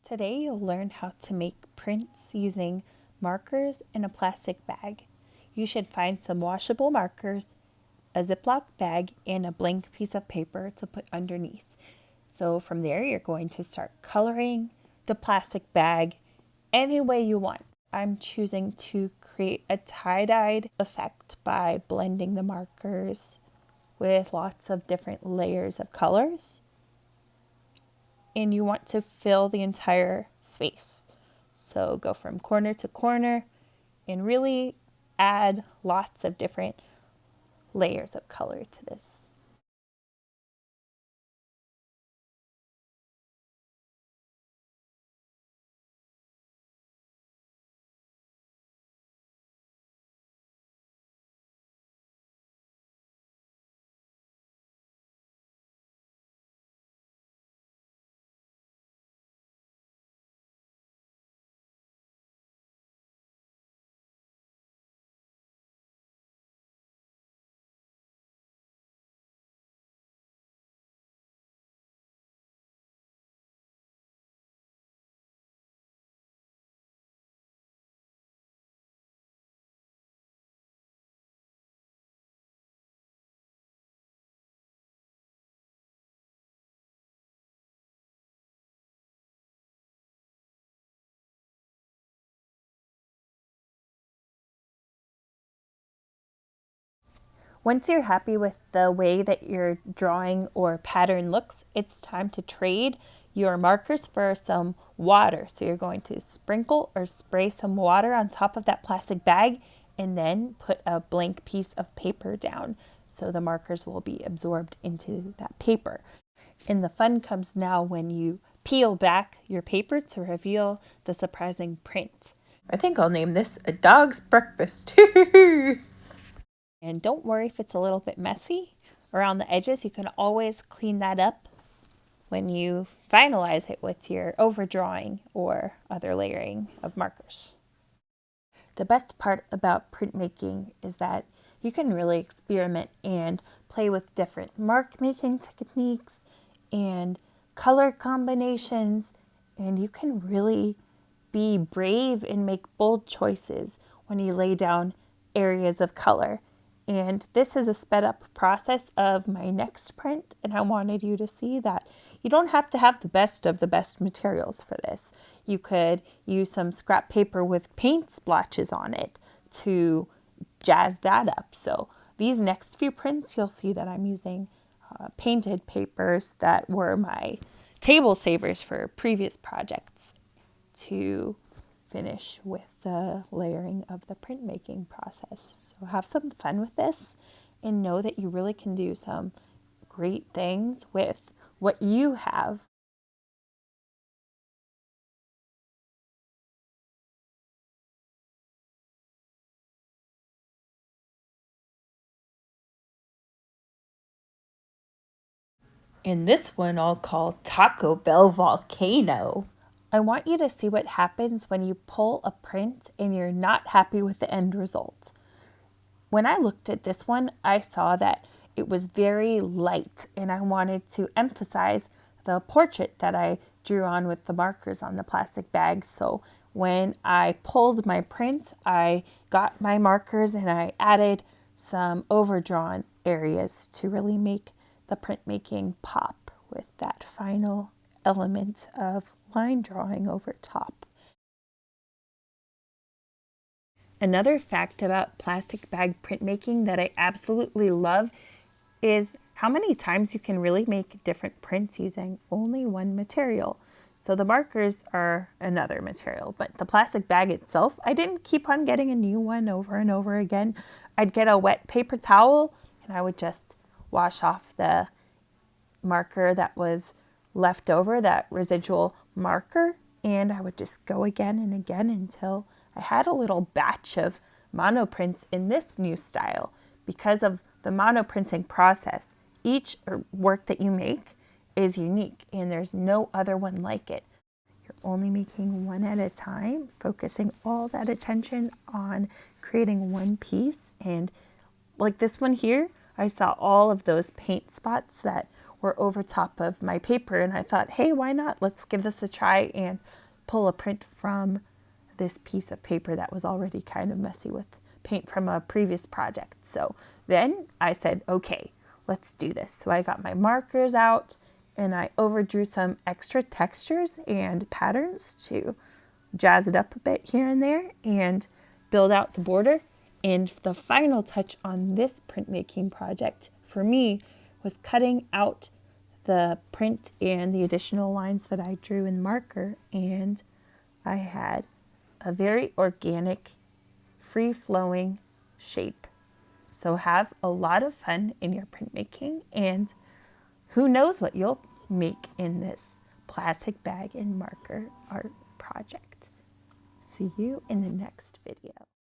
Today you'll learn how to make prints using markers in a plastic bag. You should find some washable markers, a Ziploc bag, and a blank piece of paper to put underneath. So from there you're going to start coloring the plastic bag any way you want. I'm choosing to create a tie-dyed effect by blending the markers with lots of different layers of colors. And you want to fill the entire space. So go from corner to corner and really add lots of different layers of color to this. Once you're happy with the way that your drawing or pattern looks, it's time to trade your markers for some water. So you're going to sprinkle or spray some water on top of that plastic bag and then put a blank piece of paper down so the markers will be absorbed into that paper. And the fun comes now when you peel back your paper to reveal the surprising print. I think I'll name this A Dog's Breakfast. And don't worry if it's a little bit messy around the edges. You can always clean that up when you finalize it with your overdrawing or other layering of markers. The best part about printmaking is that you can really experiment and play with different mark making techniques and color combinations, and you can really be brave and make bold choices when you lay down areas of color. And this is a sped up process of my next print, and I wanted you to see that you don't have to have the best of the best materials for this. You could use some scrap paper with paint splotches on it to jazz that up. So these next few prints, you'll see that I'm using painted papers that were my table savers for previous projects to finish with the layering of the printmaking process. So have some fun with this and know that you really can do some great things with what you have. And this one I'll call Taco Bell Volcano. I want you to see what happens when you pull a print and you're not happy with the end result. When I looked at this one, I saw that it was very light, and I wanted to emphasize the portrait that I drew on with the markers on the plastic bag. So when I pulled my print, I got my markers and I added some overdrawn areas to really make the printmaking pop with that final element of line drawing over top. Another fact about plastic bag printmaking that I absolutely love is how many times you can really make different prints using only one material. So the markers are another material, but the plastic bag itself, I didn't keep on getting a new one over and over again. I'd get a wet paper towel and I would just wash off the marker that was left over, that residual marker, and I would just go again and again until I had a little batch of monoprints in this new style. Because of the monoprinting process, each work that you make is unique and there's no other one like it. You're only making one at a time, focusing all that attention on creating one piece. And like this one here, I saw all of those paint spots that were over top of my paper, and I thought, hey, why not? Let's give this a try and pull a print from this piece of paper that was already kind of messy with paint from a previous project. So then I said, okay, let's do this. So I got my markers out and I overdrew some extra textures and patterns to jazz it up a bit here and there and build out the border. And the final touch on this printmaking project for me was cutting out the print and the additional lines that I drew in marker, and I had a very organic, free-flowing shape. So have a lot of fun in your printmaking, and who knows what you'll make in this plastic bag and marker art project. See you in the next video.